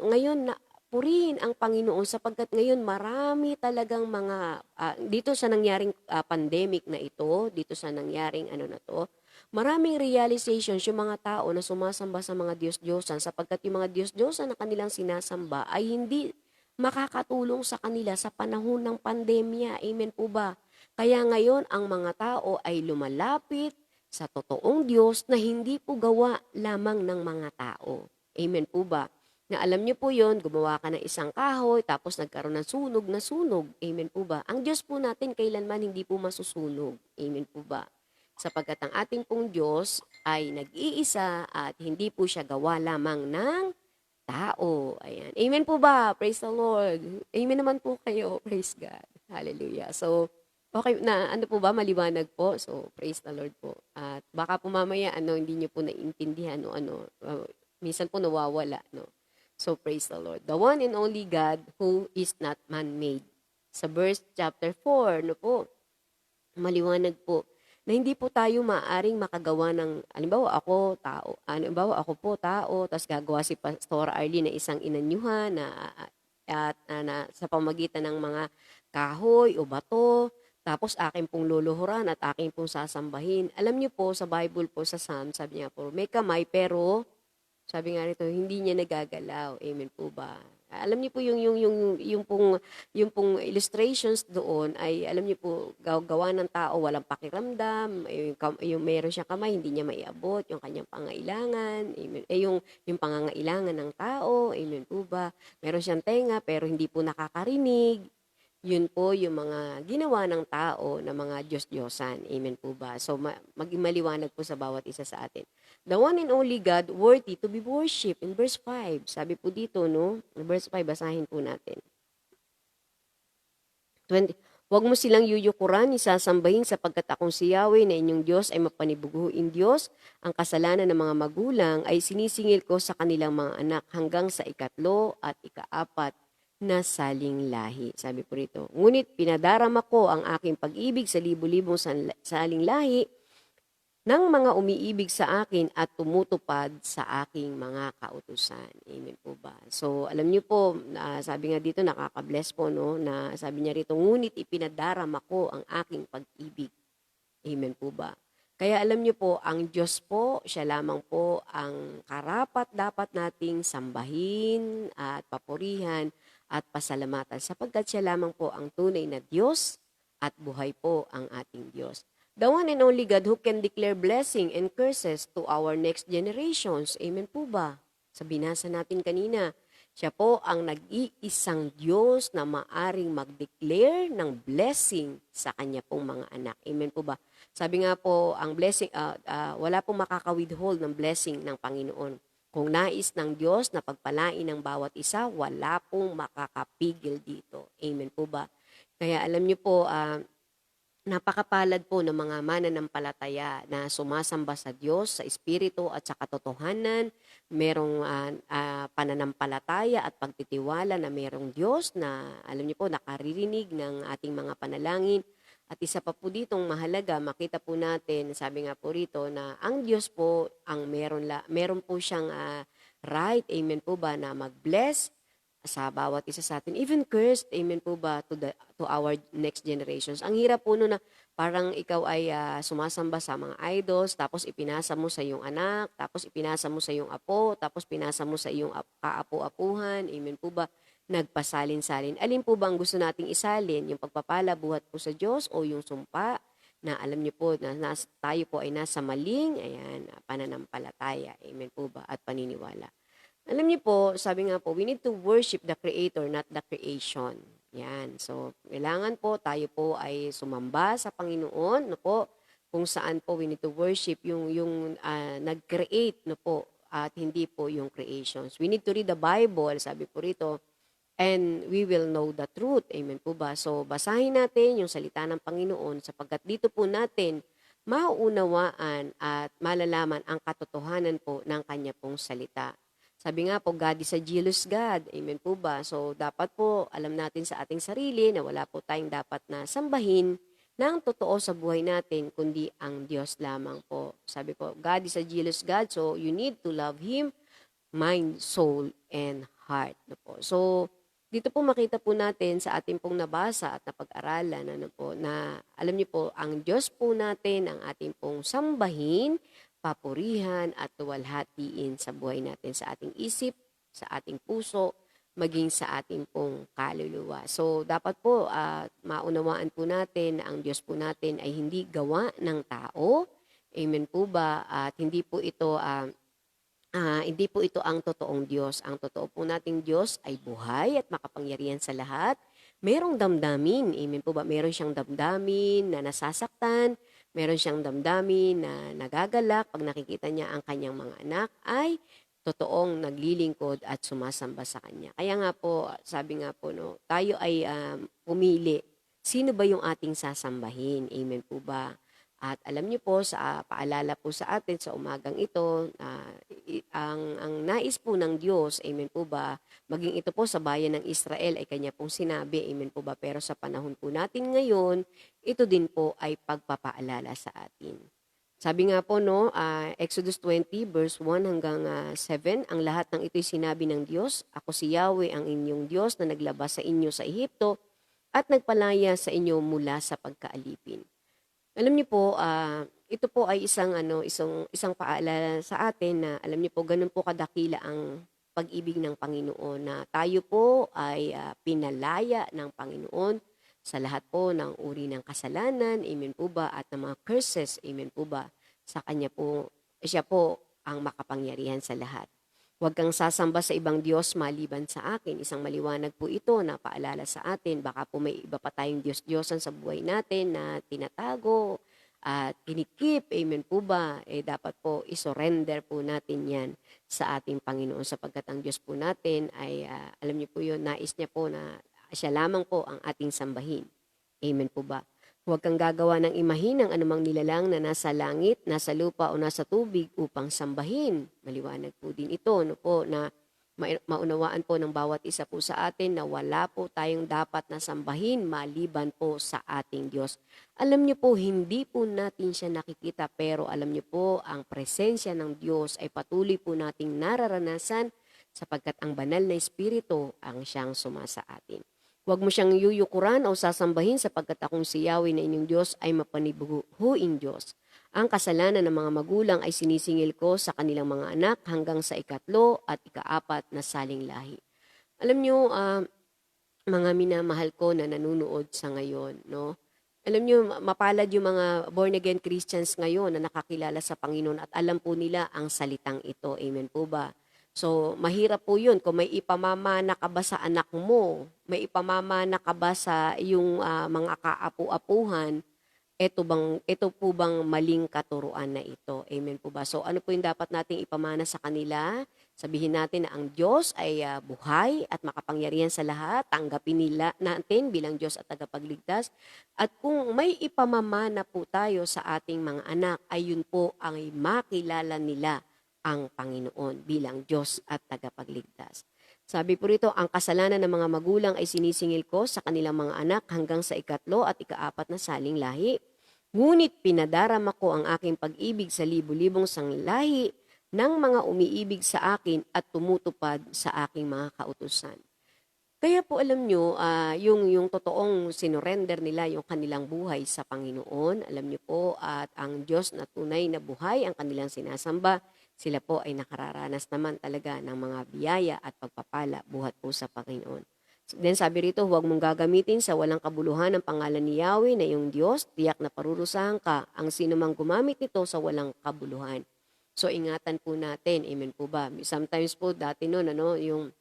ngayon na purihin ang Panginoon sapagkat ngayon marami talagang mga, dito sa nangyaring pandemic na ito, dito sa nangyaring na to, maraming realizations yung mga tao na sumasamba sa mga Diyos-Diyosan sapagkat yung mga Diyos-Diyosan na kanilang sinasamba ay hindi makakatulong sa kanila sa panahon ng pandemya. Amen po ba? Kaya ngayon ang mga tao ay lumalapit sa totoong Diyos na hindi po gawa lamang ng mga tao. Amen po ba? Na alam niyo po yon, gumawa ka ng isang kahoy, tapos nagkaroon ng sunog na sunog. Amen po ba? Ang Diyos po natin kailanman hindi po masusunog. Amen po ba? Sapagkat ang ating pong Diyos ay nag-iisa at hindi po siya gawa lamang ng tao. Ayan. Amen po ba? Praise the Lord. Amen naman po kayo. Praise God. Hallelujah. So, okay na, ano po ba? Maliwanag po. So, praise the Lord po. At baka po mamaya, hindi niyo po naintindihan o minsan po nawawala, no? So, praise the Lord. The one and only God who is not man-made. Sa verse chapter 4, no po, maliwanag po, na hindi po tayo maaring makagawa ng, halimbawa ako tao, tapos gagawa si Pastor Arlie na isang inanyuhan na sa pamagitan ng mga kahoy o bato, tapos akin pong luluhuran at akin pong sasambahin. Alam niyo po, sa Bible po, sa Psalm, sabi niya po, may kamay pero sabi nga rito, hindi niya nagagalaw. Amen po ba? Alam niyo po yung pong illustrations doon ay alam niyo po gawa ng tao walang pakiramdam, yung meron siyang kamay hindi niya maiabot yung kanyang pangailangan. Amen. Yung pangangailangan ng tao, amen po ba? Meron siyang tenga pero hindi po nakakarinig. Yun po yung mga ginawa ng tao na mga Diyos-Diyosan. Amen po ba? So, maging maliwanag po sa bawat isa sa atin. The one and only God, worthy to be worshipped. In verse 5, sabi po dito, no? In verse 5, basahin po natin. 20, huwag mo silang yuyukuran, isasambahin sapagkat akong si Yahweh na inyong Diyos ay mapanibuguin Diyos. Ang kasalanan ng mga magulang ay sinisingil ko sa kanilang mga anak hanggang sa 3 at 4 na saling lahi. Sabi po rito, ngunit pinadarama ko ang aking pag-ibig sa libu-libong saling lahi ng mga umiibig sa akin at tumutupad sa aking mga kautusan. Amen po ba? So, alam niyo po, sabi nga dito, nakaka-bless po, no? Na sabi niya rito, ngunit ipinadarama ko ang aking pag-ibig. Amen po ba? Kaya alam niyo po, ang Diyos po, siya lamang po ang karapat dapat nating sambahin at papurihan at pasalamatan sapagkat siya lamang po ang tunay na Diyos at buhay po ang ating Diyos. The one and only God who can declare blessing and curses to our next generations. Amen po ba? Sa binasa natin kanina, siya po ang nag-iisang Diyos na maaring mag-declare ng blessing sa kanya pong mga anak. Amen po ba? Sabi nga po, ang blessing, wala pong makaka-withhold ng blessing ng Panginoon. Kung nais ng Diyos na pagpalain ng bawat isa, wala pong makakapigil dito. Amen po ba? Kaya alam niyo po, Napakapalad po ng mga mananampalataya na sumasamba sa Diyos, sa Espiritu at sa katotohanan. Merong pananampalataya at pagtitiwala na merong Diyos na alam niyo po nakaririnig ng ating mga panalangin. At isa pa po ditong mahalaga, makita po natin, sabi nga po rito na ang Diyos po ang meron po siyang right, amen po ba, na mag-bless sa bawat isa sa atin, even cursed, amen po ba, to our next generations. Ang hirap po no na parang ikaw ay sumasamba sa mga idols, tapos ipinasa mo sa iyong anak, tapos ipinasa mo sa iyong apo, tapos pinasa mo sa iyong kaapo-apuhan, amen po ba, nagpasalin-salin. Alin po ba ang gusto nating isalin? Yung pagpapala buhat po sa Diyos o yung sumpa na alam niyo po na tayo po ay nasa maling, ayan, pananampalataya, amen po ba, at paniniwala. Alam niyo po, sabi nga po, we need to worship the Creator, not the creation. Yan. So, kailangan po tayo po ay sumamba sa Panginoon, no po, kung saan po we need to worship yung nag-create, no po, at hindi po yung creations. We need to read the Bible, sabi po rito, and we will know the truth. Amen po ba? So, basahin natin yung salita ng Panginoon sapagkat dito po natin mauunawaan at malalaman ang katotohanan po ng kanya pong salita. Sabi nga po, God is a jealous God. Amen po ba? So, dapat po alam natin sa ating sarili na wala po tayong dapat na sambahin ng totoo sa buhay natin, kundi ang Diyos lamang po. Sabi po, God is a jealous God, so you need to love Him, mind, soul, and heart. No po. So, dito po makita po natin sa ating pong nabasa at napag-aralan na alam niyo po, ang Diyos po natin, ang ating pong sambahin, papurihan at tuwalhatiin sa buhay natin, sa ating isip, sa ating puso, maging sa ating pong kaluluwa. So, dapat po maunawaan po natin na ang Diyos po natin ay hindi gawa ng tao. Amen po ba? At hindi po ito ang totoong Diyos. Ang totoo po nating Diyos ay buhay at makapangyarihan sa lahat. Merong damdamin. Amen po ba? Meron siyang damdamin na nasasaktan. Meron siyang damdamin na nagagalak pag nakikita niya ang kanyang mga anak ay totoong naglilingkod at sumasamba sa kanya. Kaya nga po, sabi nga po, no, tayo ay pumili. Sino ba yung ating sasambahin? Amen po ba? At alam niyo po, sa paalala po sa atin sa umagang ito, ang nais po ng Diyos, amen po ba, maging ito po sa bayan ng Israel ay kanya pong sinabi, amen po ba, pero sa panahon po natin ngayon, ito din po ay pagpapaalala sa atin. Sabi nga po, no, Exodus 20 verse 1 hanggang 7, ang lahat ng ito'y sinabi ng Diyos, ako si Yahweh ang inyong Diyos na naglabas sa inyo sa Ehipto at nagpalaya sa inyo mula sa pagkaalipin. Alam niyo po, ito po ay isang paalala sa atin na alam niyo po, ganun po kadakila ang pag-ibig ng Panginoon na tayo po ay pinalaya ng Panginoon sa lahat po ng uri ng kasalanan, amen po ba, at ng mga curses, amen po ba, sa Kanya po, siya po ang makapangyarihan sa lahat. Huwag kang sasamba sa ibang Diyos maliban sa akin. Isang maliwanag po ito na paalala sa atin. Baka po may iba pa tayong Diyos-Diyosan sa buhay natin na tinatago at kinikip. Amen po ba? Dapat po isurrender po natin yan sa ating Panginoon sapagkat ang Diyos po natin ay, alam niyo po yun, nais niya po na siya lamang po ang ating sambahin. Amen po ba? Huwag kang gagawa ng imahin ng anumang nilalang na nasa langit, nasa lupa o nasa tubig upang sambahin. Maliwanag po din ito, no po, na maunawaan po ng bawat isa po sa atin na wala po tayong dapat na sambahin maliban po sa ating Diyos. Alam niyo po, hindi po natin siya nakikita pero alam niyo po, ang presensya ng Diyos ay patuloy po nating nararanasan sapagkat ang banal na Espiritu ang siyang sumasa atin. Huwag mo siyang yuyukuran o sasambahin sapagkat akong si Yahweh na inyong Diyos ay mapanibuhuing Diyos. Ang kasalanan ng mga magulang ay sinisingil ko sa kanilang mga anak hanggang sa 3 at 4 na saling lahi. Alam niyo, mga minamahal ko na nanunood sa ngayon, no? Alam niyo, mapalad yung mga born-again Christians ngayon na nakakilala sa Panginoon at alam po nila ang salitang ito. Amen po ba? So, mahirap po yun kung may ipamamana ka ba sa anak mo, may ipamamana ka ba sa iyong mga kaapu-apuhan, ito po bang maling katuruan na ito? Amen po ba? So, ano po yung dapat nating ipamana sa kanila? Sabihin natin na ang Diyos ay buhay at makapangyarihan sa lahat. Tanggapin nila natin bilang Diyos at tagapagligtas. At kung may ipamamana po tayo sa ating mga anak, ay yun po ang makilala nila ang Panginoon bilang Diyos at tagapagligtas. Sabi po rito, ang kasalanan ng mga magulang ay sinisingil ko sa kanilang mga anak hanggang sa ikatlo at ikaapat na saling lahi. Ngunit pinadarama ko ang aking pag-ibig sa libu-libong sanglahi ng mga umiibig sa akin at tumutupad sa aking mga kautusan. Kaya po alam nyo, yung totoong sinurrender nila yung kanilang buhay sa Panginoon, alam nyo po, at ang Diyos na tunay na buhay ang kanilang sinasamba, sila po ay nakararanas naman talaga ng mga biyaya at pagpapala buhat po sa Panginoon. Then sabi rito, huwag mong gagamitin sa walang kabuluhan ang pangalan ni Yahweh na iyong Diyos, tiyak na parurusahan ka ang sino mang gumamit nito sa walang kabuluhan. So ingatan po natin, amen po ba? Sometimes po dati noon, yung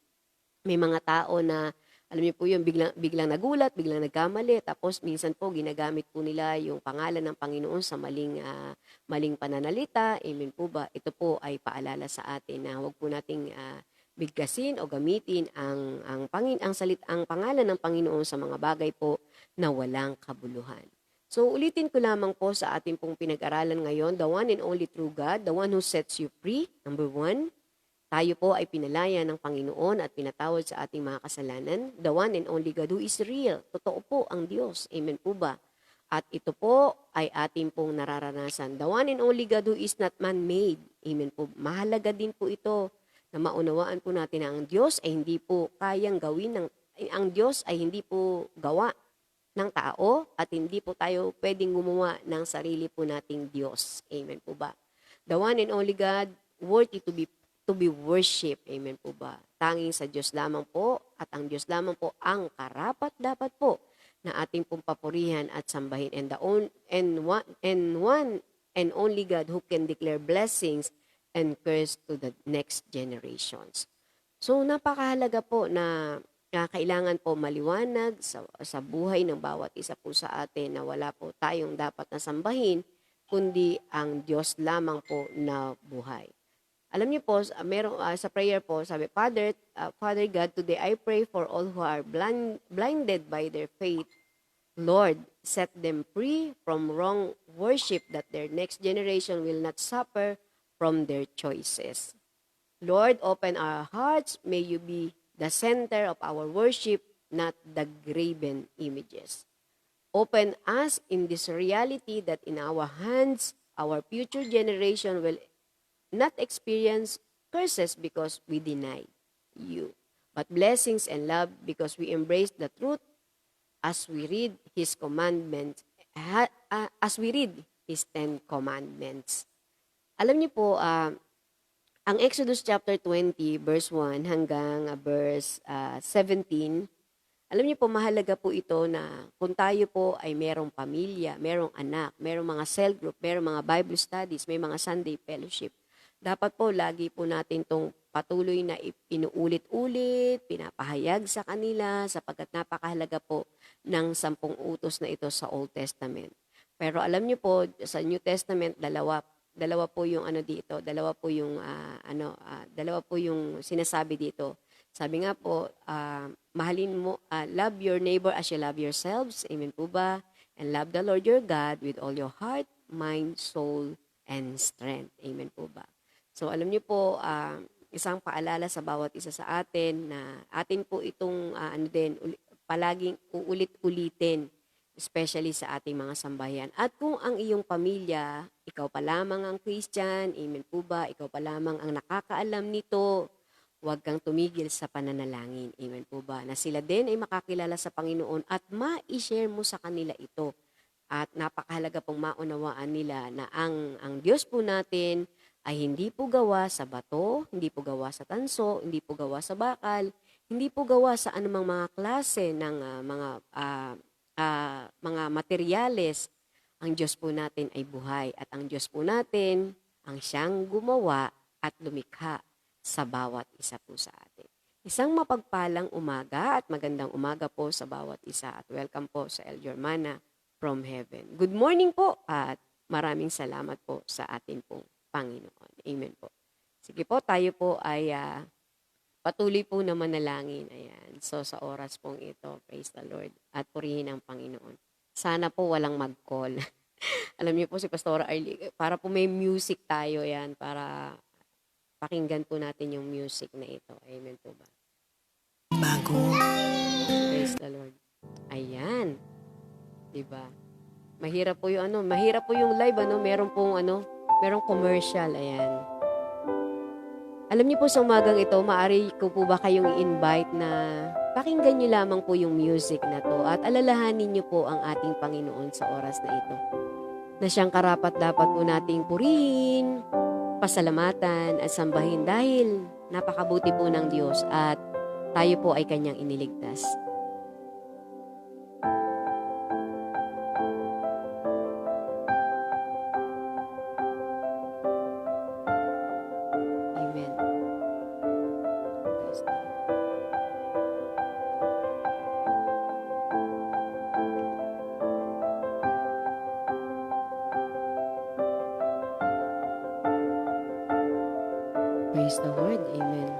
may mga tao na, alam niyo po yun, biglang nagulat, biglang nagkamali, tapos minsan po ginagamit po nila yung pangalan ng Panginoon sa maling pananalita, amen po ba? Ito po ay paalala sa atin na huwag po nating bigkasin o gamitin ang pangalan ng Panginoon sa mga bagay po na walang kabuluhan. So ulitin ko lamang po sa ating pong pinag-aralan ngayon, the one and only true God, the one who sets you free, number 1. Tayo po ay pinalaya ng Panginoon at pinatawad sa ating mga kasalanan. The one and only God who is real. Totoo po ang Diyos. Amen po ba? At ito po ay ating pong nararanasan. The one and only God who is not man-made. Amen po. Mahalaga din po ito na maunawaan po natin na ang Diyos ay hindi po kayang gawin ang Diyos ay hindi po gawa ng tao at hindi po tayo pwedeng gumawa ng sarili po nating Diyos. Amen po ba? The one and only God worthy to be worshiped. Amen po ba? Tanging sa Diyos lamang po at ang Diyos lamang po ang karapat-dapat po na ating pong papurihan at sambahin, and one and only God who can declare blessings and curse to the next generations. So napakahalaga po na kailangan po maliwanag sa buhay ng bawat isa po sa atin na wala po tayong dapat na sambahin, kundi ang Diyos lamang po na buhay. Alam niyo po, sa prayer po, sabi, Father God, today I pray for all who are blinded by their faith. Lord, set them free from wrong worship that their next generation will not suffer from their choices. Lord, open our hearts. May you be the center of our worship, not the graven images. Open us in this reality that in our hands, our future generation will not experience curses because we deny you, but blessings and love because we embrace the truth as we read His commandments, as we read His 10 commandments. Alam niyo po, ang Exodus chapter 20, verse 1 hanggang verse 17, alam niyo po, mahalaga po ito na kung tayo po ay merong pamilya, merong anak, merong mga cell group, merong mga Bible studies, may mga Sunday fellowship, dapat po lagi po natin itong patuloy na inuulit-ulit, pinapahayag sa kanila sapagkat napakahalaga po ng 10 utos na ito sa Old Testament. Pero alam niyo po, sa New Testament, dalawa po yung dalawa po yung sinasabi dito. Sabi nga po, mahalin mo, love your neighbor as you love yourselves. Amen po ba? And love the Lord your God with all your heart, mind, soul, and strength. Amen po ba? So alam niyo po, isang paalala sa bawat isa sa atin na atin po itong palaging uulit-ulitin, especially sa ating mga sambahayan. At kung ang iyong pamilya, ikaw pa lamang ang Christian, amen po ba, ikaw pa lamang ang nakakaalam nito, huwag kang tumigil sa pananalangin, amen po ba, na sila din ay makakilala sa Panginoon at ma-share mo sa kanila ito. At napakahalaga pong maunawaan nila na ang Diyos po natin ay hindi po gawa sa bato, hindi po gawa sa tanso, hindi po gawa sa bakal, hindi po gawa sa anumang mga klase ng mga materyales. Ang Diyos po natin ay buhay at ang Diyos po natin ang siyang gumawa at lumikha sa bawat isa po sa atin. Isang mapagpalang umaga at magandang umaga po sa bawat isa at welcome po sa El Germana from Heaven. Good morning po at maraming salamat po sa atin pong Panginoon. Amen po. Sige po, tayo po ay patuloy po na manalangin. Ayan. So, sa oras pong ito, praise the Lord. At purihin ang Panginoon. Sana po walang mag-call. Alam niyo po si Pastora Arlie, para po may music tayo yan, para pakinggan po natin yung music na ito. Amen po ba? Bago. Praise the Lord. Ayan. Diba? Mahirap po yung mahirap po yung live, merong commercial. Ayan. Alam niyo po sa umagang ito, maaari ko po ba kayong i-invite na pakinggan niyo lamang po yung music na to at alalahanin niyo po ang ating Panginoon sa oras na ito. Na siyang karapat-dapat po nating purihin, pasalamatan at sambahin dahil napakabuti po ng Diyos at tayo po ay Kanyang iniligtas. Amen. Praise the Lord. Praise the Lord. Amen.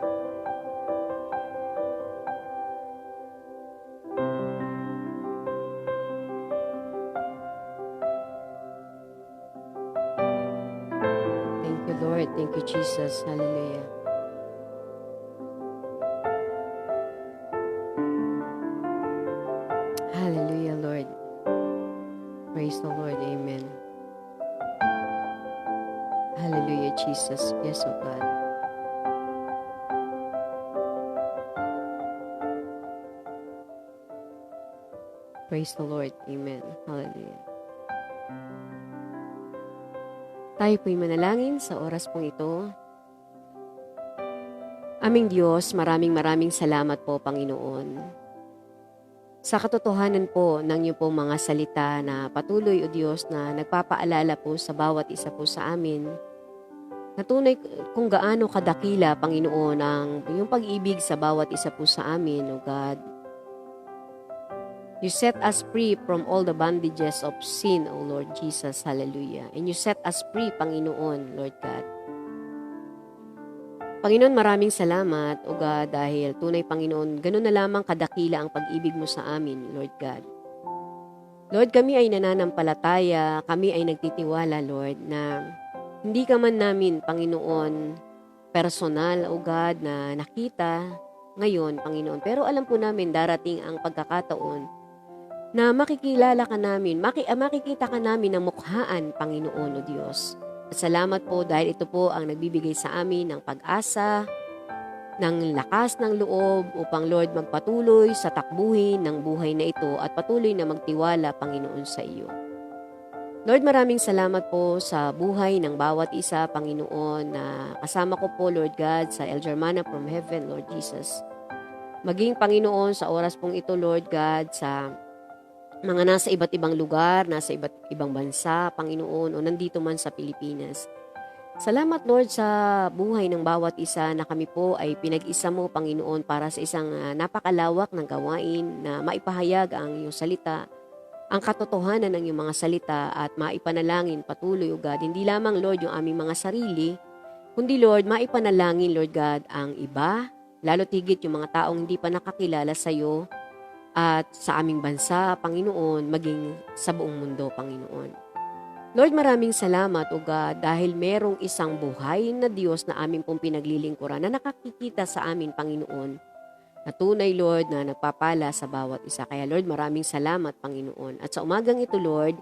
Thank you, Lord. Thank you, Jesus. Hallelujah. Hallelujah, Lord. Praise the Lord. Amen. Hallelujah, Jesus. Yes, oh God. Praise the Lord. Amen. Hallelujah. Tayo po'y manalangin sa oras pong ito. Aming Diyos, maraming salamat po, Panginoon. Sa katotohanan po ng iyong pong mga salita na patuloy, O Diyos, na nagpapaalala po sa bawat isa po sa amin na tunay kung gaano kadakila, Panginoon, ang yung pag-ibig sa bawat isa po sa amin, O God. You set us free from all the bondages of sin, O Lord Jesus. Hallelujah. And you set us free, Panginoon, Lord God. Panginoon, maraming salamat, O God, dahil tunay, Panginoon, ganun na lamang kadakila ang pag-ibig mo sa amin, Lord God. Lord, kami ay nananampalataya, kami ay nagtitiwala, Lord, na hindi ka man namin, Panginoon, personal, O God, na nakita ngayon, Panginoon. Pero alam po namin darating ang pagkakataon na makikilala ka namin, makikita ka namin ng mukhaan, Panginoon o Diyos. At salamat po dahil ito po ang nagbibigay sa amin ng pag-asa, ng lakas ng loob upang Lord magpatuloy sa takbuhin ng buhay na ito at patuloy na magtiwala, Panginoon, sa iyo. Lord, maraming salamat po sa buhay ng bawat isa, Panginoon, na kasama ko po, Lord God, sa El Germana from Heaven, Lord Jesus. Maging, Panginoon, sa oras pong ito, Lord God, sa mga nasa iba't ibang lugar, nasa iba't ibang bansa, Panginoon, o nandito man sa Pilipinas. Salamat, Lord, sa buhay ng bawat isa na kami po ay pinag-isa mo, Panginoon, para sa isang napakalawak ng gawain na maipahayag ang iyong salita, ang katotohanan ng iyong mga salita at maipanalangin patuloy, O God. Hindi lamang, Lord, yung aming mga sarili, kundi, Lord, maipanalangin, Lord God, ang iba, lalo tigit yung mga taong hindi pa nakakilala sa iyo, at sa aming bansa, Panginoon, maging sa buong mundo, Panginoon. Lord, maraming salamat, O God, dahil merong isang buhay na Diyos na aming pong pinaglilingkuran na nakakikita sa amin, Panginoon, na tunay, Lord, na nagpapala sa bawat isa. Kaya, Lord, maraming salamat, Panginoon. At sa umagang ito, Lord,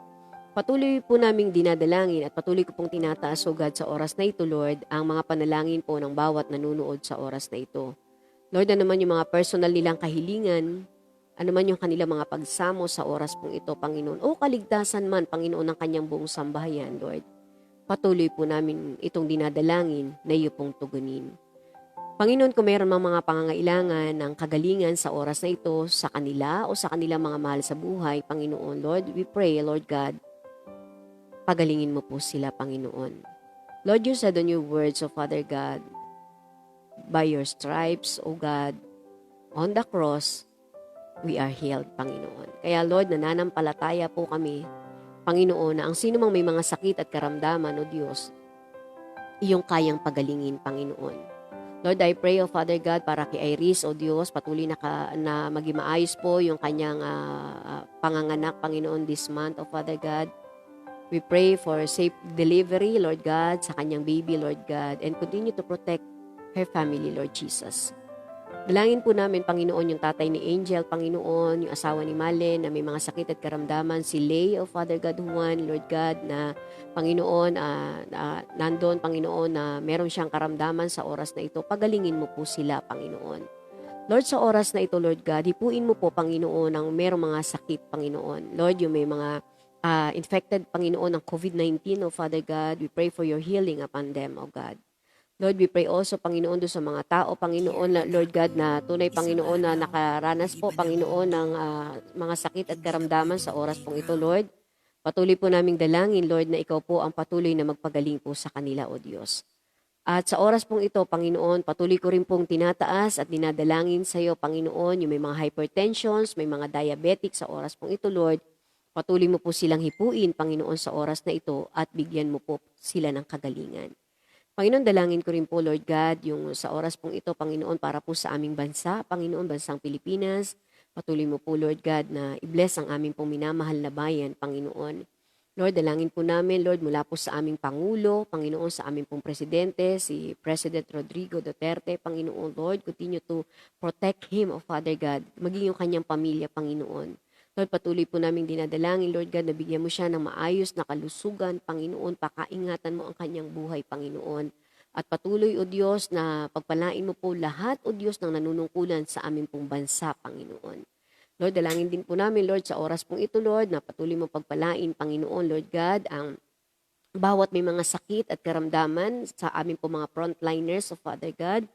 patuloy po naming dinadalangin at patuloy ko pong tinataas, O God, sa oras na ito, Lord, ang mga panalangin po ng bawat nanunood sa oras na ito. Lord, na naman yung mga personal nilang kahilingan, ano man yung kanilang mga pagsamo sa oras pong ito, Panginoon, o kaligtasan man, Panginoon, ng kanyang buong sambahayan, Lord. Patuloy po namin itong dinadalangin na iyo pong tugunin. Panginoon, kung mayroon mga pangangailangan ng kagalingan sa oras na ito sa kanila o sa kanilang mga mahal sa buhay, Panginoon, Lord, we pray, Lord God, pagalingin mo po sila, Panginoon. Lord, you said on your words, O Father God, by your stripes, O God, on the cross, we are healed, Panginoon. Kaya, Lord, nananampalataya po kami, Panginoon, na ang sino mang may mga sakit at karamdaman, O Diyos, iyong kayang pagalingin, Panginoon. Lord, I pray, O Father God, para kay Iris, O Diyos, patuloy na maging maayos po yung kanyang panganganak, Panginoon, this month, O Father God. We pray for safe delivery, Lord God, sa kanyang baby, Lord God, and continue to protect her family, Lord Jesus. Dalangin po namin, Panginoon, yung tatay ni Angel, Panginoon, yung asawa ni Malen na may mga sakit at karamdaman, si Lay, O Father God, Juan, Lord God, na Panginoon, nandun, Panginoon, na meron siyang karamdaman sa oras na ito. Pagalingin mo po sila, Panginoon. Lord, sa oras na ito, Lord God, hipuin mo po, Panginoon, ang merong mga sakit, Panginoon. Lord, yung may mga infected, Panginoon, ng COVID-19, O Father God, we pray for your healing upon them, O God. Lord, we pray also, Panginoon, doon sa mga tao, Panginoon, na, Lord God, na tunay, Panginoon, na nakaranas po, Panginoon, ng mga sakit at karamdaman sa oras pong ito, Lord. Patuloy po naming dalangin, Lord, na ikaw po ang patuloy na magpagaling po sa kanila, O Diyos. At sa oras pong ito, Panginoon, patuloy ko rin pong tinataas at dinadalangin sa iyo, Panginoon, yung may mga hypertensions, may mga diabetic sa oras pong ito, Lord. Patuloy mo po silang hipuin, Panginoon, sa oras na ito at bigyan mo po sila ng kagalingan. Panginoon, dalangin ko rin po, Lord God, yung sa oras pong ito, Panginoon, para po sa aming bansa, Panginoon, bansang Pilipinas. Patuloy mo po, Lord God, na i-bless ang aming pong minamahal na bayan, Panginoon. Lord, dalangin po namin, Lord, mula po sa aming Pangulo, Panginoon, sa aming pong Presidente, si President Rodrigo Duterte, Panginoon, Lord, continue to protect him, O Father God, maging yung kanyang pamilya, Panginoon. Lord, patuloy po namin dinadalangin, Lord God, na bigyan mo siya ng maayos na kalusugan, Panginoon, pakaingatan mo ang kanyang buhay, Panginoon. At patuloy, O Diyos, na pagpalain mo po lahat, O Diyos, ng nanunungkulan sa aming pong bansa, Panginoon. Lord, dalangin din po namin, Lord, sa oras pong ito, Lord, na patuloy mo pagpalain, Panginoon, Lord God, ang bawat may mga sakit at karamdaman sa aming po mga frontliners, O Father God,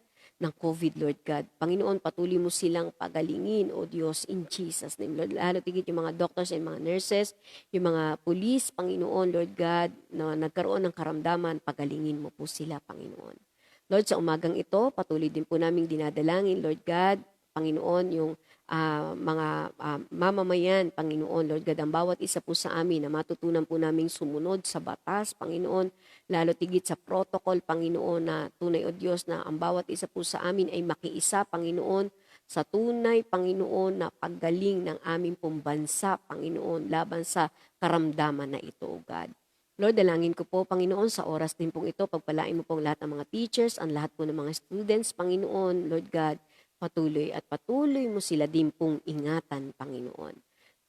ng COVID, Lord God. Panginoon, patuloy mo silang pagalingin, O Diyos, in Jesus' name. Lord, lalo tigit yung mga doctors and mga nurses, yung mga police, Panginoon, Lord God, na nagkaroon ng karamdaman, pagalingin mo po sila, Panginoon. Lord, sa umagang ito, patuloy din po naming dinadalangin, Lord God, Panginoon, yung mga mamamayan, Panginoon, Lord God, ang bawat isa po sa amin na matutunan po naming sumunod sa batas, Panginoon, lalo tigit sa protocol, Panginoon, na tunay, O Diyos, na ang bawat isa po sa amin ay makiisa, Panginoon, sa tunay, Panginoon, na paggaling ng aming pong bansa, Panginoon, laban sa karamdaman na ito, O God. Lord, dalangin ko po, Panginoon, sa oras din pong ito, pagpalain mo pong lahat ng mga teachers, ang lahat po ng mga students, Panginoon, Lord God, patuloy mo sila din pong ingatan, Panginoon.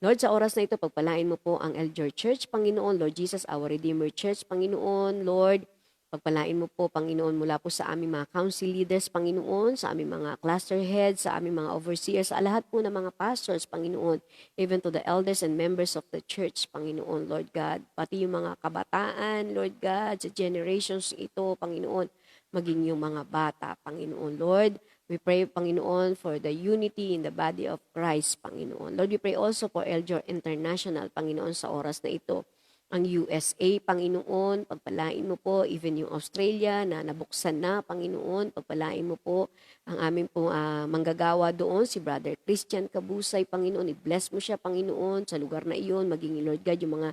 Lord, sa oras na ito, pagpalain mo po ang Elder Church, Panginoon, Lord Jesus, our Redeemer Church, Panginoon, Lord, pagpalain mo po, Panginoon, mula po sa aming mga council leaders, Panginoon, sa aming mga cluster heads, sa aming mga overseers, sa lahat po ng mga pastors, Panginoon, even to the elders and members of the church, Panginoon, Lord God, pati yung mga kabataan, Lord God, sa generations ito, Panginoon, maging yung mga bata, Panginoon, Lord. We pray, Panginoon, for the unity in the body of Christ, Panginoon. Lord, we pray also for Elder International, Panginoon, sa oras na ito. Ang USA, Panginoon, pagpalain mo po, even yung Australia na nabuksan na, Panginoon, pagpalain mo po ang aming pong manggagawa doon, si Brother Christian Kabusay, Panginoon, i-bless mo siya, Panginoon, sa lugar na iyon, maging, Lord God, yung mga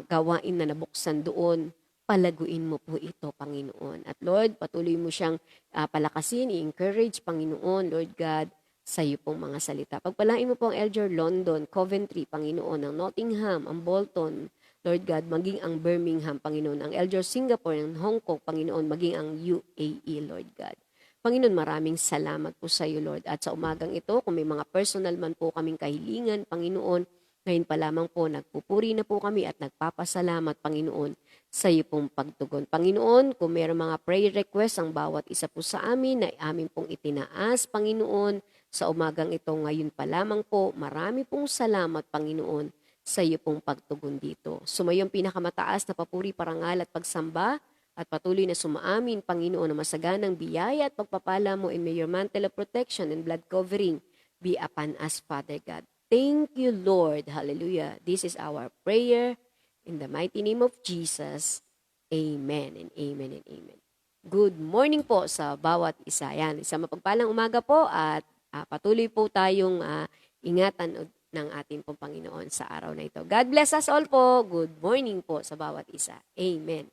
gawain na nabuksan doon, palaguin mo po ito, Panginoon. At Lord, patuloy mo siyang palakasin, i-encourage, Panginoon, Lord God, sa iyo pong mga salita. Pagpalain mo po ang Elder London, Coventry, Panginoon, ang Nottingham, ang Bolton, Lord God, maging ang Birmingham, Panginoon, ang Elder Singapore, ang Hong Kong, Panginoon, maging ang UAE, Lord God. Panginoon, maraming salamat po sa iyo, Lord. At sa umagang ito, kung may mga personal man po kaming kahilingan, Panginoon, ngayon pa lamang po, nagpupuri na po kami at nagpapasalamat, Panginoon, sa iyo pong pagtugon. Panginoon, kung mayroong mga prayer request ang bawat isa po sa amin na amin pong itinaas, Panginoon, sa umagang ito ngayon pa lamang po, marami pong salamat, Panginoon, sa iyo pong pagtugon dito. Sumayo ang pinakamataas na papuri, parangal at pagsamba at patuloy na sumaamin, Panginoon, na masaganang biyaya at pagpapala mo, and may your mantle of protection and blood covering be upon us, Father God. Thank you, Lord. Hallelujah. This is our prayer in the mighty name of Jesus. Amen and amen and amen. Good morning po sa bawat isa. Yan, isang mapagpalang umaga po at patuloy po tayong ingatan ng ating pong Panginoon sa araw na ito. God bless us all po. Good morning po sa bawat isa. Amen.